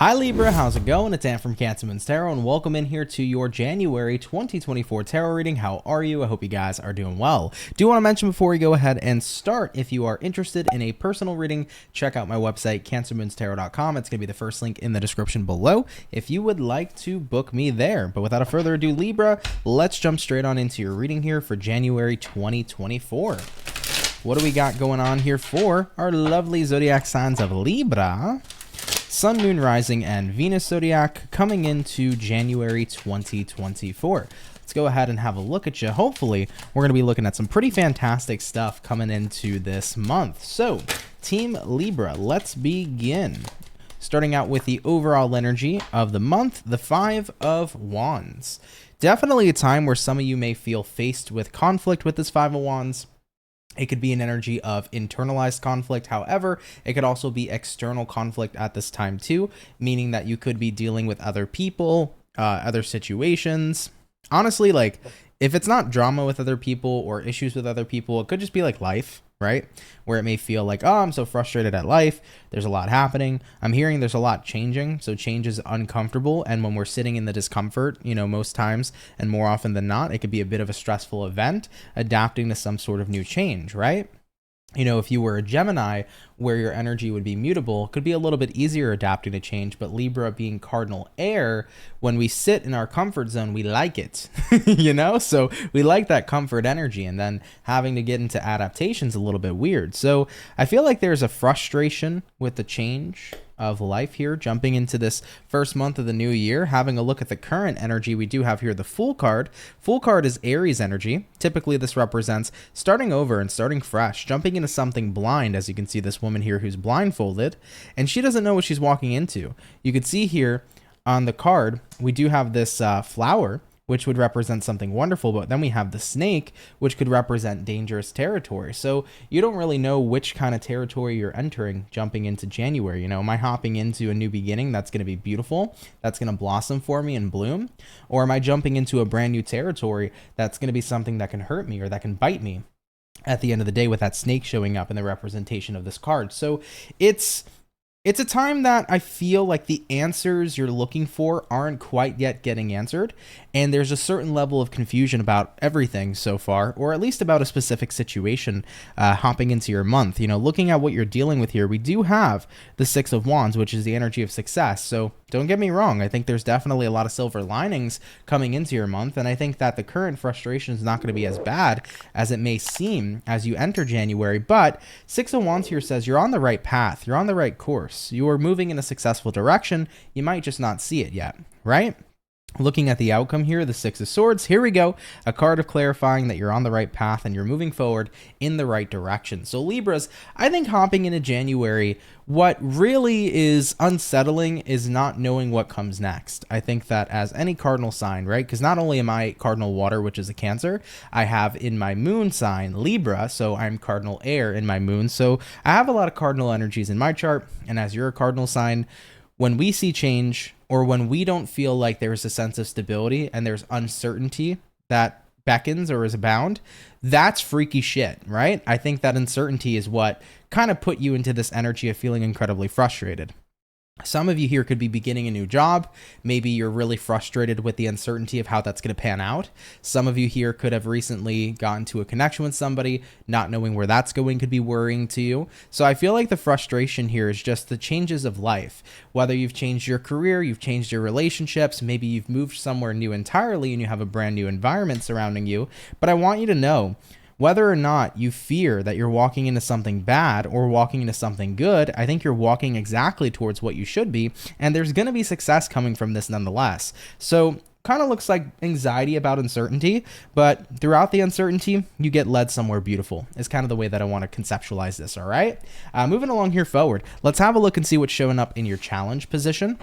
Hi Libra, how's it going? It's Ant from CancerMoonsTarot, and welcome in here to your January 2024 tarot reading. How are you? I hope you guys are doing well. Do want to mention before we go ahead and start, if you are interested in a personal reading, check out my website, CancerMoonsTarot.com. It's going to be the first link in the description below if you would like to book me there. But without further ado, Libra, let's jump straight on into your reading here for January 2024. What do we got going on here for our lovely zodiac signs of Libra? Sun, Moon, Rising, and Venus zodiac coming into January 2024. Let's go ahead and have a look at you. Hopefully, we're going to be looking at some pretty fantastic stuff coming into this month. So, Team Libra, let's begin. Starting out with the overall energy of the month, the Five of Wands. Definitely a time where some of you may feel faced with conflict with this Five of Wands. It could be an energy of internalized conflict. However, it could also be external conflict at this time too, meaning that you could be dealing with other people, other situations. Honestly, like if it's not drama with other people or issues with other people, it could just be like life, right? Where it may feel like, oh, I'm so frustrated at life. There's a lot happening. I'm hearing there's a lot changing. So change is uncomfortable. And when we're sitting in the discomfort, you know, most times and more often than not, it could be a bit of a stressful event adapting to some sort of new change, right? You know, if you were a Gemini where your energy would be mutable, it could be a little bit easier adapting to change. But Libra being cardinal air, when we sit in our comfort zone, we like it, you know? So we like that comfort energy, and then having to get into adaptation's a little bit weird. So I feel like there's a frustration with the change of life here, jumping into this first month of the new year. Having a look at the current energy, we do have here the Fool card. Fool card is Aries energy. Typically this represents starting over and starting fresh, jumping into something blind, as you can see this woman here who's blindfolded, and she doesn't know what she's walking into. You could see here on the card, we do have this flower, which would represent something wonderful, but then we have the snake, which could represent dangerous territory. So you don't really know which kind of territory you're entering jumping into January. You know, am I hopping into a new beginning that's going to be beautiful, that's going to blossom for me and bloom? Or am I jumping into a brand new territory that's going to be something that can hurt me or that can bite me at the end of the day, with that snake showing up in the representation of this card? So it's a time that I feel like the answers you're looking for aren't quite yet getting answered, and there's a certain level of confusion about everything so far, or at least about a specific situation hopping into your month. You know, looking at what you're dealing with here, we do have the Six of Wands, which is the energy of success. So don't get me wrong, I think there's definitely a lot of silver linings coming into your month, and I think that the current frustration is not going to be as bad as it may seem as you enter January. But Six of Wands here says you're on the right path, you're on the right course. You are moving in a successful direction. You might just not see it yet, right? Looking at the outcome here, the Six of Swords, here we go. A card of clarifying that you're on the right path and you're moving forward in the right direction. So Libras, I think hopping into January, what really is unsettling is not knowing what comes next. I think that as any cardinal sign, right? Because not only am I cardinal water, which is a Cancer, I have in my moon sign Libra, so I'm cardinal air in my moon. So I have a lot of cardinal energies in my chart. And as you're a cardinal sign, when we see change, or when we don't feel like there's a sense of stability and there's uncertainty that beckons or is abound, that's freaky shit, right? I think that uncertainty is what kind of put you into this energy of feeling incredibly frustrated. Some of you here could be beginning a new job. Maybe you're really frustrated with the uncertainty of how that's going to pan out. Some of you here could have recently gotten to a connection with somebody. Not knowing where that's going could be worrying to you. So I feel like the frustration here is just the changes of life. Whether you've changed your career, you've changed your relationships, maybe you've moved somewhere new entirely and you have a brand new environment surrounding you. But I want you to know, whether or not you fear that you're walking into something bad or walking into something good, I think you're walking exactly towards what you should be, and there's going to be success coming from this nonetheless. So kind of looks like anxiety about uncertainty, but throughout the uncertainty, you get led somewhere beautiful is kind of the way that I want to conceptualize this, all right? Moving along here forward, let's have a look and see what's showing up in your challenge position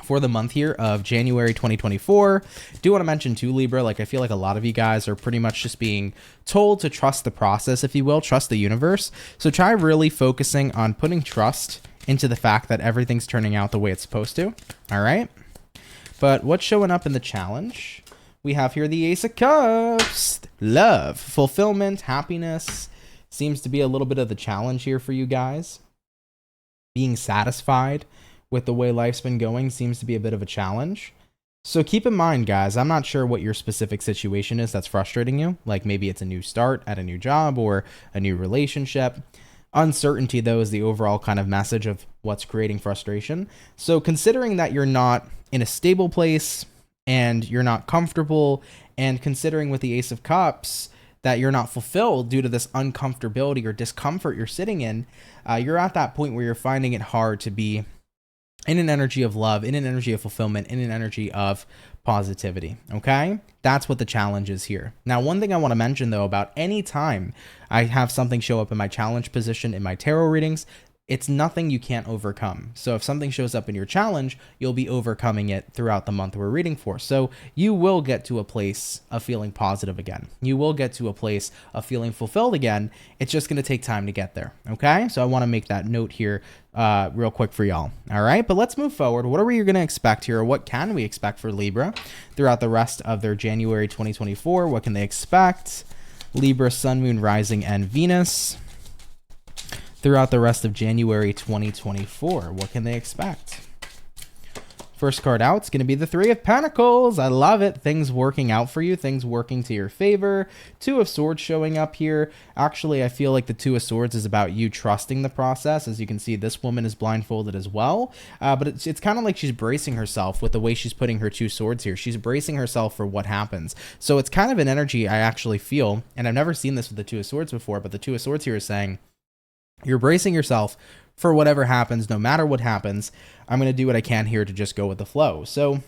for the month here of January 2024. Do want to mention too, Libra, like I feel like a lot of you guys are pretty much just being told to trust the process, if you will, trust the universe. So try really focusing on putting trust into the fact that everything's turning out the way it's supposed to. All right. But what's showing up in the challenge? We have here the Ace of Cups. Love, fulfillment, happiness seems to be a little bit of the challenge here for you guys. Being satisfied with the way life's been going seems to be a bit of a challenge. So keep in mind, guys, I'm not sure what your specific situation is that's frustrating you. Like maybe it's a new start at a new job or a new relationship. Uncertainty, though, is the overall kind of message of what's creating frustration. So considering that you're not in a stable place and you're not comfortable, and considering with the Ace of Cups that you're not fulfilled due to this uncomfortability or discomfort you're sitting in, you're at that point where you're finding it hard to be in an energy of love, in an energy of fulfillment, in an energy of positivity, okay? That's what the challenge is here. Now, one thing I want to mention, though, about any time I have something show up in my challenge position in my tarot readings, it's nothing you can't overcome. So if something shows up in your challenge, you'll be overcoming it throughout the month we're reading for. So you will get to a place of feeling positive again. You will get to a place of feeling fulfilled again. It's just going to take time to get there. Okay. So I want to make that note here real quick for y'all. All right. But let's move forward. What are we going to expect here? Or what can we expect for Libra throughout the rest of their January 2024? What can they expect? Libra, Sun, Moon, Rising, and Venus throughout the rest of January 2024. What can they expect? First card out is going to be the Three of Pentacles. I love it. Things working out for you. Things working to your favor. Two of Swords showing up here. Actually, I feel like the Two of Swords is about you trusting the process. As you can see, this woman is blindfolded as well. But it's kind of like she's bracing herself with the way she's putting her two swords here. She's bracing herself for what happens. So it's kind of an energy I actually feel, and I've never seen this with the Two of Swords before, but the Two of Swords here is saying, you're bracing yourself for whatever happens, no matter what happens. I'm going to do what I can here to just go with the flow. So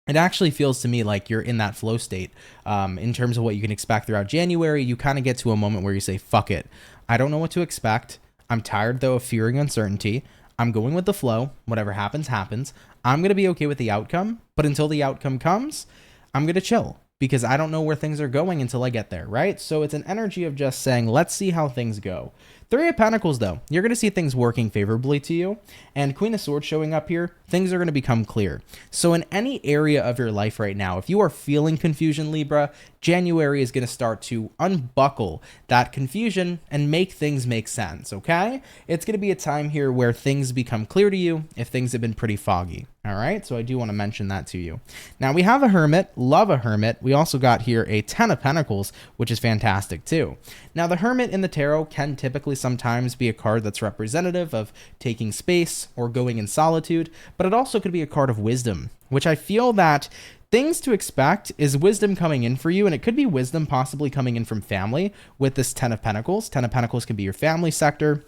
it actually feels to me like you're in that flow state in terms of what you can expect throughout January. You kind of get to a moment where you say, fuck it. I don't know what to expect. I'm tired, though, of fearing uncertainty. I'm going with the flow. Whatever happens, happens. I'm going to be okay with the outcome. But until the outcome comes, I'm going to chill, because I don't know where things are going until I get there, right? So it's an energy of just saying, let's see how things go. Three of Pentacles, though, you're going to see things working favorably to you. And Queen of Swords showing up here, things are going to become clear. So in any area of your life right now, if you are feeling confusion, Libra, January is going to start to unbuckle that confusion and make things make sense, okay? It's going to be a time here where things become clear to you if things have been pretty foggy, all right? So I do want to mention that to you. Now, we have a Hermit, love a Hermit. We also got here a Ten of Pentacles, which is fantastic too. Now, the Hermit in the tarot can typically sometimes be a card that's representative of taking space or going in solitude, but it also could be a card of wisdom, which I feel that things to expect is wisdom coming in for you, and it could be wisdom possibly coming in from family with this Ten of Pentacles. Ten of Pentacles could be your family sector.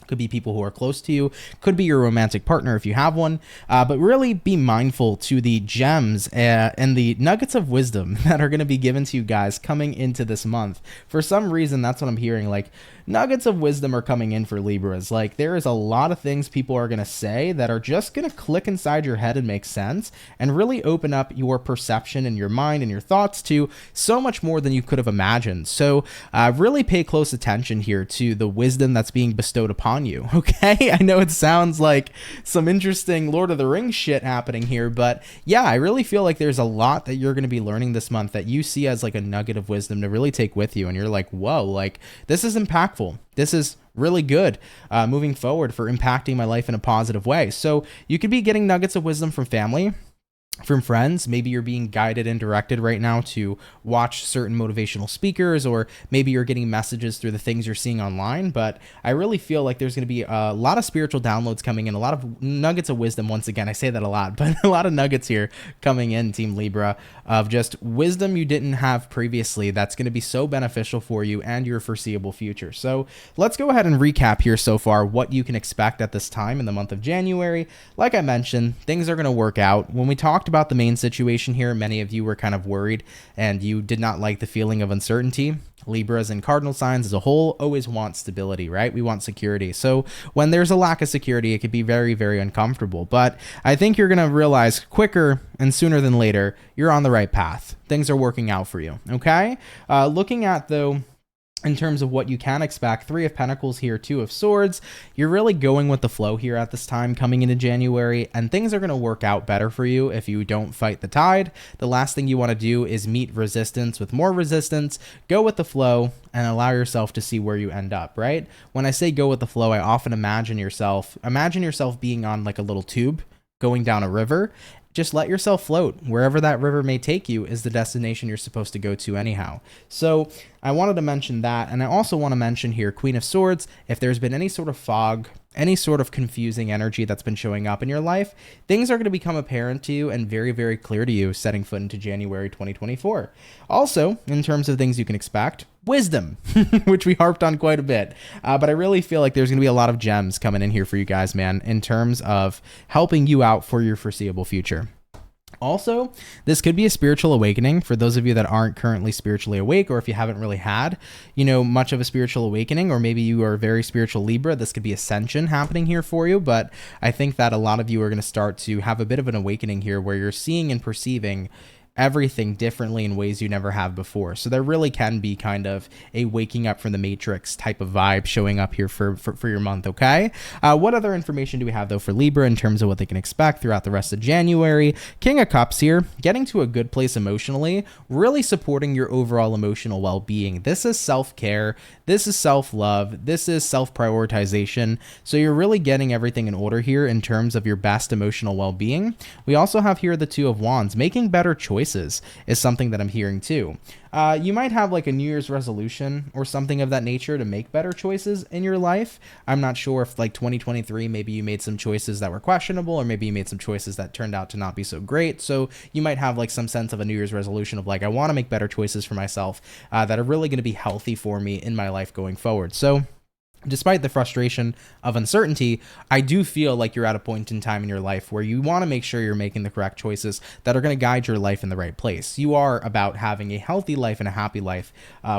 Could be people who are close to you, could be your romantic partner if you have one, but really be mindful to the gems and the nuggets of wisdom that are going to be given to you guys coming into this month. For some reason, that's what I'm hearing, like nuggets of wisdom are coming in for Libras. Like there is a lot of things people are going to say that are just going to click inside your head and make sense and really open up your perception and your mind and your thoughts to so much more than you could have imagined. So really pay close attention here to the wisdom that's being bestowed upon you, okay? I know it sounds like some interesting Lord of the Rings shit happening here, but yeah, I really feel like there's a lot that you're going to be learning this month that you see as like a nugget of wisdom to really take with you, and you're like, whoa, like this is impactful. This is really good moving forward for impacting my life in a positive way. So you could be getting nuggets of wisdom from family, from friends. Maybe you're being guided and directed right now to watch certain motivational speakers, or maybe you're getting messages through the things you're seeing online. But I really feel like there's going to be a lot of spiritual downloads coming in, a lot of nuggets of wisdom. Once again, I say that a lot, but a lot of nuggets here coming in, Team Libra, of just wisdom you didn't have previously that's going to be so beneficial for you and your foreseeable future. So let's go ahead and recap here so far what you can expect at this time in the month of January. Like I mentioned, things are going to work out. When we talked about the main situation here, many of you were kind of worried and you did not like the feeling of uncertainty. Libras and cardinal signs as a whole always want stability, right? We want security. So when there's a lack of security, it could be very, very uncomfortable. But I think you're going to realize quicker and sooner than later, you're on the right path. Things are working out for you, okay? Looking at, though, In terms of what you can expect, Three of Pentacles here, Two of Swords. You're really going with the flow here at this time coming into January, and things are going to work out better for you if you don't fight the tide. The last thing you want to do is meet resistance with more resistance. Go with the flow and allow yourself to see where you end up, right? When I say go with the flow, I often imagine yourself being on like a little tube going down a river. Just let yourself float. Wherever that river may take you is the destination you're supposed to go to anyhow. So I wanted to mention that. And I also want to mention here, Queen of Swords, if there's been any sort of fog, any sort of confusing energy that's been showing up in your life, things are going to become apparent to you and very, very clear to you setting foot into January 2024. Also, in terms of things you can expect, wisdom, which we harped on quite a bit. But I really feel like there's going to be a lot of gems coming in here for you guys, man, in terms of helping you out for your foreseeable future. Also, this could be a spiritual awakening for those of you that aren't currently spiritually awake, or if you haven't really had, much of a spiritual awakening, or maybe you are a very spiritual Libra. This could be ascension happening here for you, but I think that a lot of you are going to start to have a bit of an awakening here where you're seeing and perceiving everything differently in ways you never have before. So there really can be kind of a waking up from the Matrix type of vibe showing up here for your month, okay? What other information do we have, though, for Libra in terms of what they can expect throughout the rest of January? King of Cups here, getting to a good place emotionally, really supporting your overall emotional well-being. This is self-care. This is self-love. This is self-prioritization. So you're really getting everything in order here in terms of your best emotional well-being. We also have here the Two of Wands. Making better choices is something that I'm hearing too. You might have like a New Year's resolution or something of that nature to make better choices in your life. I'm not sure if like 2023, maybe you made some choices that were questionable, or maybe you made some choices that turned out to not be so great. So you might have like some sense of a New Year's resolution of like, I want to make better choices for myself that are really going to be healthy for me in my life going forward. So despite the frustration of uncertainty, I do feel like you're at a point in time in your life where you want to make sure you're making the correct choices that are going to guide your life in the right place. You are about having a healthy life and a happy life,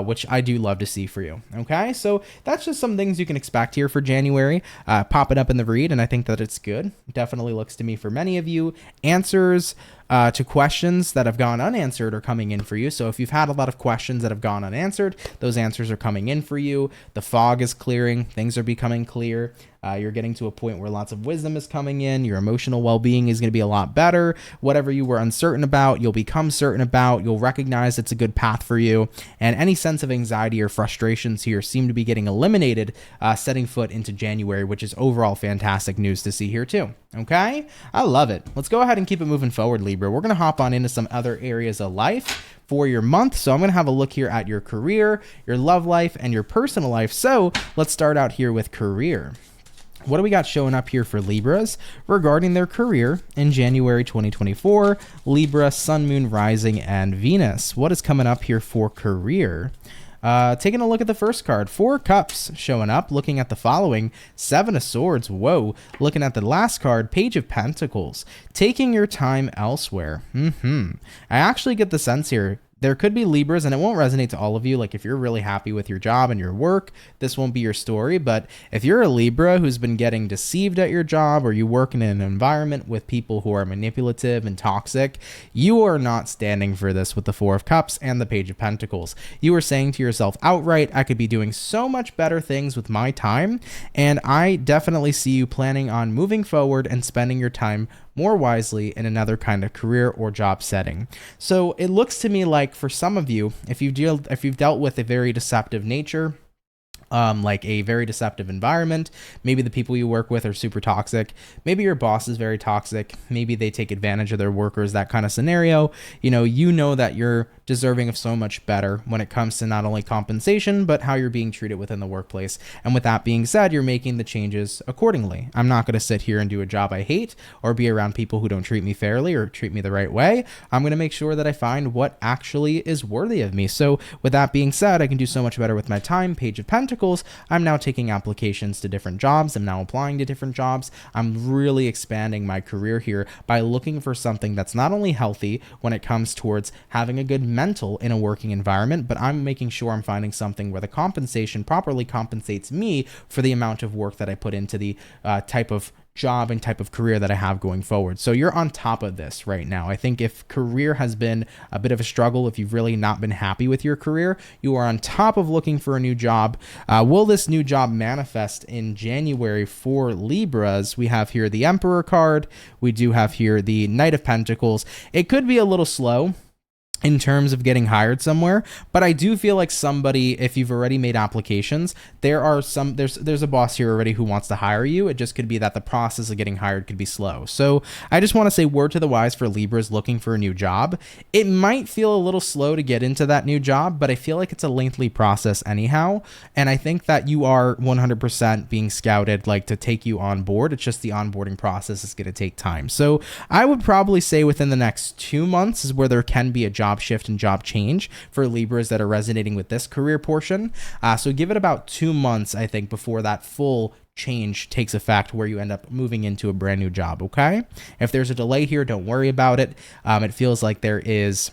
which I do love to see for you. Okay, so that's just some things you can expect here for January. Pop it up in the read, and I think that it's good. It definitely looks to me for many of you. Answers to questions that have gone unanswered are coming in for you. So if you've had a lot of questions that have gone unanswered, those answers are coming in for you. The fog is clearing. Things are becoming clear. You're getting to a point where lots of wisdom is coming in. Your emotional well-being is going to be a lot better. Whatever you were uncertain about, you'll become certain about. You'll recognize it's a good path for you. And any sense of anxiety or frustrations here seem to be getting eliminated, setting foot into January, which is overall fantastic news to see here too. Okay? I love it. Let's go ahead and keep it moving forward, Libra. We're going to hop on into some other areas of life for your month. So I'm going to have a look here at your career, your love life, and your personal life. So let's start out here with career. What do we got showing up here for Libras regarding their career in January 2024? Libra, Sun, Moon, Rising, and Venus. What is coming up here for career? Taking a look at the first card, Four of Cups showing up, looking at the following, Seven of Swords, whoa, looking at the last card, Page of Pentacles, taking your time elsewhere. I actually get the sense here, there could be Libras, and it won't resonate to all of you. Like if you're really happy with your job and your work, this won't be your story. But if you're a Libra who's been getting deceived at your job, or you work in an environment with people who are manipulative and toxic, you are not standing for this with the Four of Cups and the Page of Pentacles. You are saying to yourself outright, I could be doing so much better things with my time. And I definitely see you planning on moving forward and spending your time more wisely in another kind of career or job setting. So it looks to me like for some of you, if you've dealt with a very deceptive nature, like a very deceptive environment, maybe the people you work with are super toxic, maybe your boss is very toxic, maybe they take advantage of their workers, that kind of scenario, you know that you're deserving of so much better when it comes to not only compensation, but how you're being treated within the workplace. And with that being said, you're making the changes accordingly. I'm not going to sit here and do a job I hate or be around people who don't treat me fairly or treat me the right way. I'm going to make sure that I find what actually is worthy of me. So with that being said, I can do so much better with my time. Page of Pentacles, I'm now taking applications to different jobs. I'm now applying to different jobs. I'm really expanding my career here by looking for something that's not only healthy when it comes towards having a good mental in a working environment, but I'm making sure I'm finding something where the compensation properly compensates me for the amount of work that I put into the type of job and type of career that I have going forward. So you're on top of this right now. I think if career has been a bit of a struggle, if you've really not been happy with your career, you are on top of looking for a new job. Will this new job manifest in January for Libras? We have here the Emperor card. We do have here the Knight of Pentacles. It could be a little slow in terms of getting hired somewhere, but I do feel like somebody, if you've already made applications, there's a boss here already who wants to hire you. It just could be that the process of getting hired could be slow. So I just want to say word to the wise for Libras looking for a new job. It might feel a little slow to get into that new job, but I feel like it's a lengthy process anyhow. And I think that you are 100% being scouted, like, to take you on board. It's just the onboarding process is going to take time. So I would probably say within the next 2 months is where there can be a job shift and job change for Libras that are resonating with this career portion. So give it about 2 months, I think, before that full change takes effect where you end up moving into a brand new job, okay? If there's a delay here, don't worry about it. It feels like there is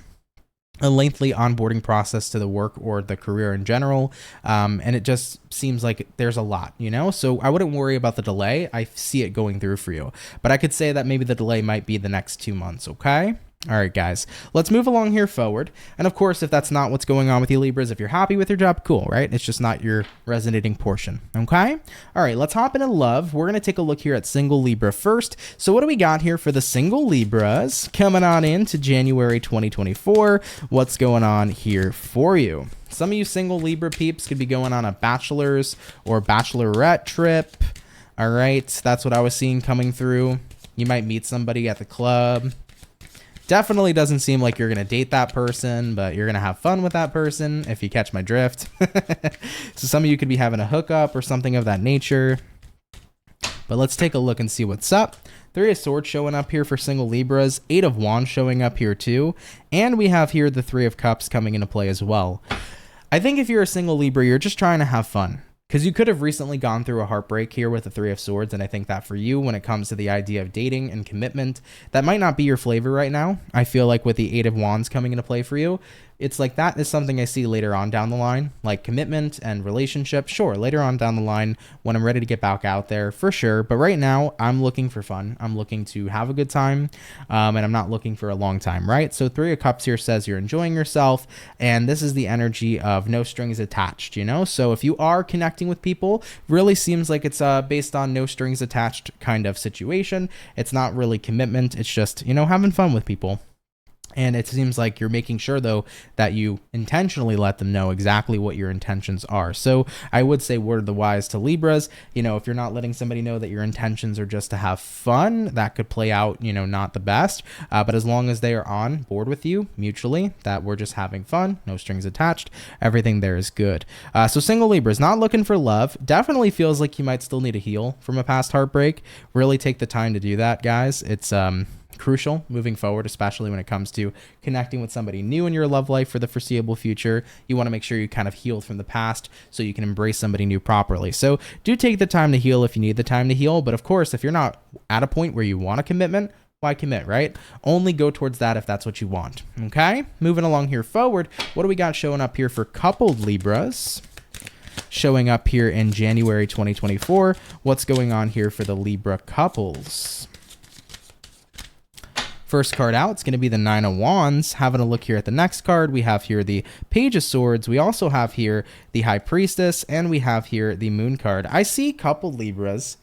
a lengthy onboarding process to the work or the career in general. And it just seems like there's a lot, so I wouldn't worry about the delay. I see it going through for you, but I could say that maybe the delay might be the next 2 months. Okay. All right, guys, let's move along here forward. And of course, if that's not what's going on with you, Libras, if you're happy with your job, cool, right? It's just not your resonating portion, okay? All right, let's hop into love. We're going to take a look here at single Libra first. So what do we got here for the single Libras coming on into January 2024? What's going on here for you? Some of you single Libra peeps could be going on a bachelor's or bachelorette trip. All right, that's what I was seeing coming through. You might meet somebody at the club. Definitely doesn't seem like you're going to date that person, but you're going to have fun with that person, if you catch my drift. So some of you could be having a hookup or something of that nature. But let's take a look and see what's up. 3 of Swords showing up here for single Libras. 8 of Wands showing up here too. And we have here the 3 of Cups coming into play as well. I think if you're a single Libra, you're just trying to have fun. Because you could have recently gone through a heartbreak here with the 3 of Swords, and I think that for you, when it comes to the idea of dating and commitment, that might not be your flavor right now. I feel like with the 8 of Wands coming into play for you, it's like that is something I see later on down the line, like commitment and relationship. Sure, later on down the line when I'm ready to get back out there, for sure. But right now, I'm looking for fun. I'm looking to have a good time, and I'm not looking for a long time, right? So 3 of Cups here says you're enjoying yourself, and this is the energy of no strings attached, So if you are connecting with people, really seems like it's based on no strings attached kind of situation. It's not really commitment. It's just, having fun with people. And it seems like you're making sure, though, that you intentionally let them know exactly what your intentions are. So I would say word of the wise to Libras, if you're not letting somebody know that your intentions are just to have fun, that could play out, not the best. But as long as they are on board with you mutually, that we're just having fun, no strings attached, everything there is good. So single Libras, not looking for love. Definitely feels like you might still need to heal from a past heartbreak. Really take the time to do that, guys. It's crucial moving forward, especially when it comes to connecting with somebody new in your love life for the foreseeable future. You want to make sure you kind of healed from the past so you can embrace somebody new properly. So do take the time to heal if you need the time to heal. But of course, if you're not at a point where you want a commitment, why commit, right? Only go towards that if that's what you want. Okay, moving along here forward. What do we got showing up here for coupled Libras? Showing up here in January 2024. What's going on here for the Libra couples? First card out, it's going to be the 9 of Wands. Having a look here at the next card, we have here the Page of Swords. We also have here the High Priestess, and we have here the Moon card. I see coupled Libras.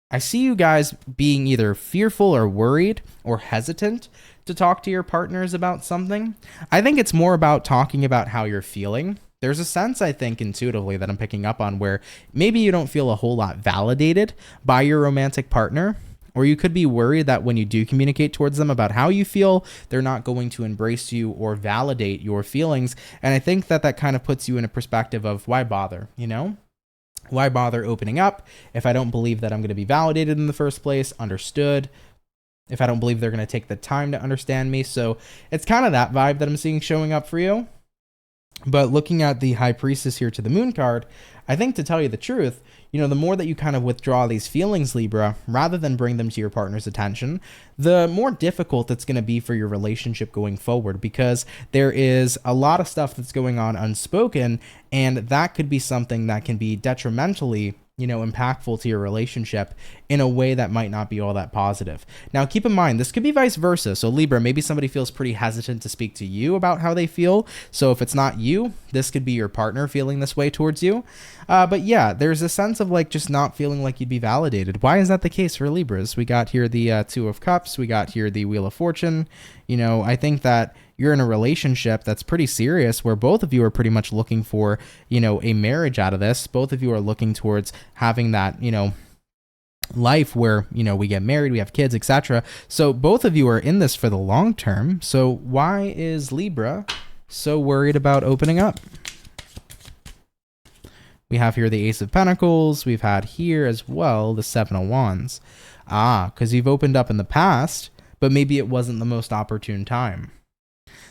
I see you guys being either fearful or worried or hesitant to talk to your partners about something. I think it's more about talking about how you're feeling. There's a sense, I think, intuitively that I'm picking up on where maybe you don't feel a whole lot validated by your romantic partner. Or you could be worried that when you do communicate towards them about how you feel, they're not going to embrace you or validate your feelings. And I think that that kind of puts you in a perspective of why bother, Why bother opening up if I don't believe that I'm going to be validated in the first place, understood, if I don't believe they're going to take the time to understand me. So it's kind of that vibe that I'm seeing showing up for you. But looking at the High Priestess here to the Moon card, I think to tell you the truth, the more that you kind of withdraw these feelings, Libra, rather than bring them to your partner's attention, the more difficult it's going to be for your relationship going forward, because there is a lot of stuff that's going on unspoken, and that could be something that can be detrimentally impactful to your relationship in a way that might not be all that positive. Now, keep in mind, this could be vice versa. So Libra, maybe somebody feels pretty hesitant to speak to you about how they feel. So if it's not you, this could be your partner feeling this way towards you. But yeah, there's a sense of like just not feeling like you'd be validated. Why is that the case for Libras? We got here the Two of Cups. We got here the Wheel of Fortune. I think that you're in a relationship that's pretty serious where both of you are pretty much looking for, a marriage out of this. Both of you are looking towards having that, life where, we get married, we have kids, etc. So both of you are in this for the long term. So why is Libra so worried about opening up? We have here the Ace of Pentacles. We've had here as well the Seven of Wands. Because you've opened up in the past, but maybe it wasn't the most opportune time.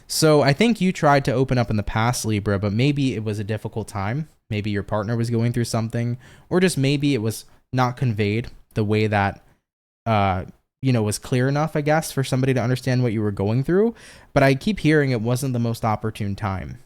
So I think you tried to open up in the past, Libra, but maybe it was a difficult time. Maybe your partner was going through something, or just maybe it was not conveyed the way that, was clear enough, I guess, for somebody to understand what you were going through. But I keep hearing it wasn't the most opportune time.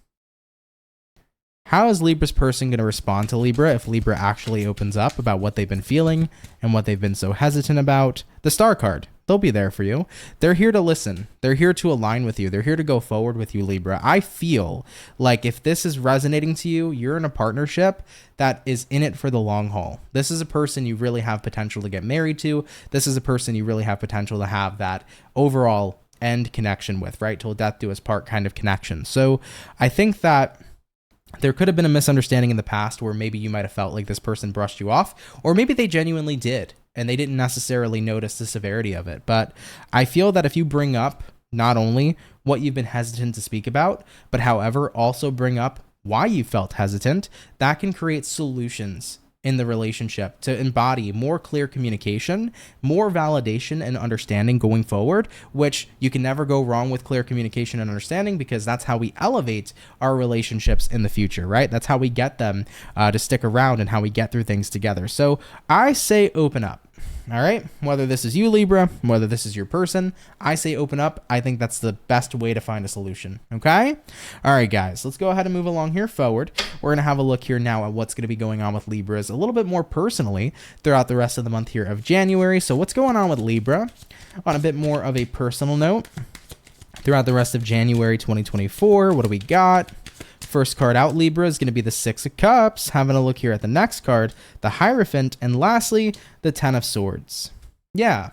How is Libra's person going to respond to Libra if Libra actually opens up about what they've been feeling and what they've been so hesitant about? The Star card. They'll be there for you. They're here to listen. They're here to align with you. They're here to go forward with you, Libra. I feel like if this is resonating to you, you're in a partnership that is in it for the long haul. This is a person you really have potential to get married to. This is a person you really have potential to have that overall end connection with, right? Till death do us part kind of connection. So I think that there could have been a misunderstanding in the past where maybe you might have felt like this person brushed you off, or maybe they genuinely did and they didn't necessarily notice the severity of it. But I feel that if you bring up not only what you've been hesitant to speak about, but however also bring up why you felt hesitant, that can create solutions in the relationship to embody more clear communication, more validation and understanding going forward, which you can never go wrong with clear communication and understanding, because that's how we elevate our relationships in the future, right? That's how we get them to stick around and how we get through things together. So I say open up. All right, whether this is you, Libra, whether this is your person, I say open up. I think that's the best way to find a solution, okay? All right, guys, let's go ahead and move along here forward. We're going to have a look here now at what's going to be going on with Libras a little bit more personally throughout the rest of the month here of January. So what's going on with Libra on a bit more of a personal note throughout the rest of January 2024? What do we got? First card out, Libra, is going to be the Six of Cups. Having a look here at the next card, the Hierophant, and lastly, the Ten of Swords. Yeah.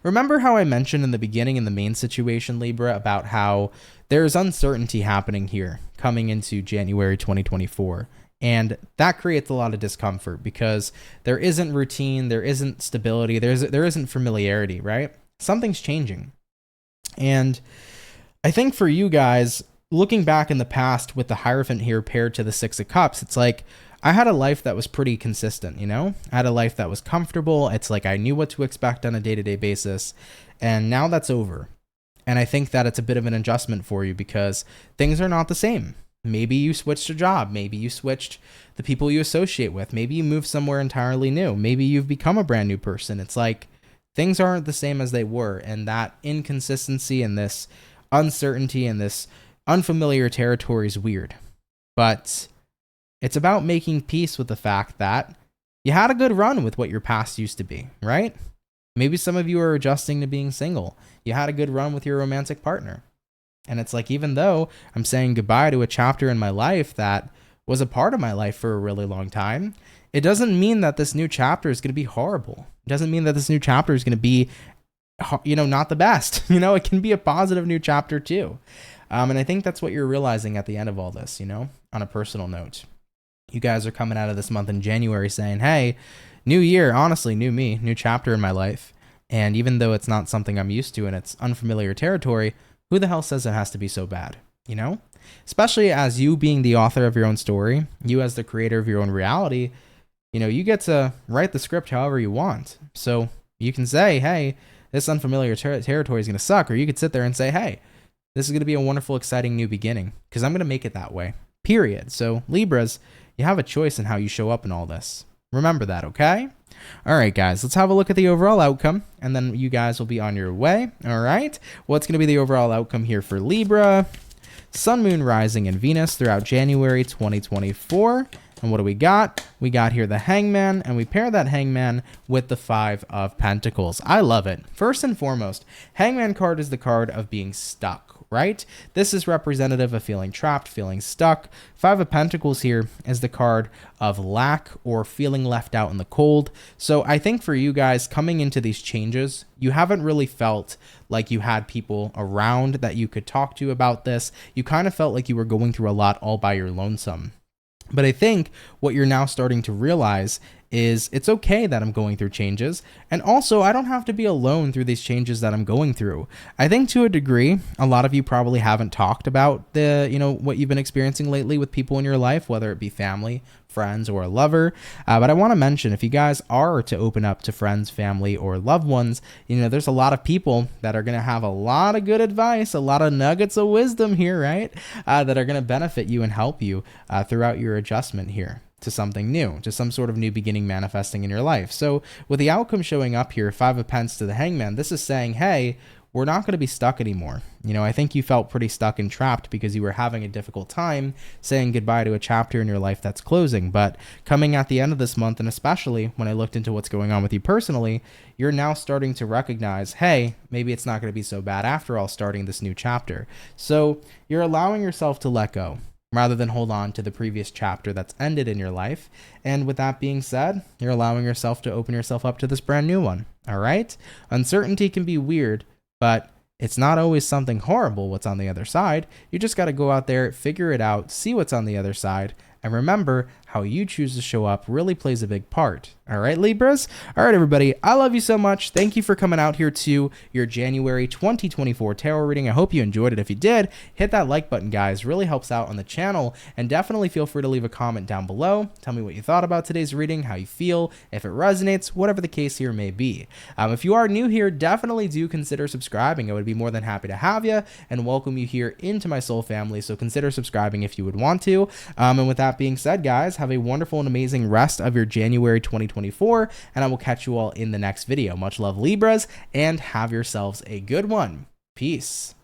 Remember how I mentioned in the beginning in the main situation, Libra, about how there's uncertainty happening here coming into January 2024. And that creates a lot of discomfort because there isn't routine, there isn't stability, there isn't familiarity, right? Something's changing. And I think for you guys, looking back in the past with the Hierophant here paired to the Six of Cups, it's like I had a life that was pretty consistent, I had a life that was comfortable. It's like I knew what to expect on a day-to-day basis, and now that's over. And I think that it's a bit of an adjustment for you because things are not the same. Maybe you switched a job. Maybe you switched the people you associate with. Maybe you moved somewhere entirely new. Maybe you've become a brand new person. It's like things aren't the same as they were, and that inconsistency and this uncertainty and this unfamiliar territory is weird, but it's about making peace with the fact that you had a good run with what your past used to be, right? Maybe some of you are adjusting to being single. You had a good run with your romantic partner. And it's like, even though I'm saying goodbye to a chapter in my life that was a part of my life for a really long time, it doesn't mean that this new chapter is going to be horrible. It doesn't mean that this new chapter is going to be, not the best. It can be a positive new chapter too. And I think that's what you're realizing at the end of all this, on a personal note. You guys are coming out of this month in January saying, hey, new year, honestly, new me, new chapter in my life. And even though it's not something I'm used to and it's unfamiliar territory, who the hell says it has to be so bad, Especially as you being the author of your own story, you as the creator of your own reality, you get to write the script however you want. So you can say, hey, this unfamiliar territory is going to suck. Or you could sit there and say, hey, this is going to be a wonderful, exciting new beginning because I'm going to make it that way, period. So Libras, you have a choice in how you show up in all this. Remember that, okay? All right, guys, let's have a look at the overall outcome, and then you guys will be on your way. All right, what's going to be the overall outcome here for Libra? Sun, Moon, Rising, and Venus throughout January 2024. And what do we got? We got here the Hangman, and we pair that Hangman with the Five of Pentacles. I love it. First and foremost, Hangman card is the card of being stuck, right? This is representative of feeling trapped, feeling stuck. Five of Pentacles here is the card of lack or feeling left out in the cold. So I think for you guys coming into these changes, you haven't really felt like you had people around that you could talk to about this. You kind of felt like you were going through a lot all by your lonesome. But I think what you're now starting to realize is it's okay that I'm going through changes. And also, I don't have to be alone through these changes that I'm going through. I think to a degree, a lot of you probably haven't talked about what you've been experiencing lately with people in your life, whether it be family, friends, or a lover. But I want to mention, if you guys are to open up to friends, family, or loved ones, there's a lot of people that are going to have a lot of good advice, a lot of nuggets of wisdom here, right? That are going to benefit you and help you throughout your adjustment here to something new, to some sort of new beginning manifesting in your life. So with the outcome showing up here, Five of Pentacles to the Hangman, this is saying, hey, we're not going to be stuck anymore. I think you felt pretty stuck and trapped because you were having a difficult time saying goodbye to a chapter in your life that's closing. But coming at the end of this month, and especially when I looked into what's going on with you personally, you're now starting to recognize, hey, maybe it's not going to be so bad after all, starting this new chapter. So you're allowing yourself to let go rather than hold on to the previous chapter that's ended in your life. And with that being said, you're allowing yourself to open yourself up to this brand new one. All right? Uncertainty can be weird, but it's not always something horrible what's on the other side. You just got to go out there, figure it out, see what's on the other side, and remember how you choose to show up really plays a big part. All right, Libras? All right, everybody. I love you so much. Thank you for coming out here to your January 2024 tarot reading. I hope you enjoyed it. If you did, hit that like button, guys. Really helps out on the channel. And definitely feel free to leave a comment down below. Tell me what you thought about today's reading, how you feel, if it resonates, whatever the case here may be. If you are new here, definitely do consider subscribing. I would be more than happy to have you and welcome you here into my soul family. So consider subscribing if you would want to. And with that being said, guys, have a wonderful and amazing rest of your January 2024, and I will catch you all in the next video. Much love, Libras, and have yourselves a good one. Peace.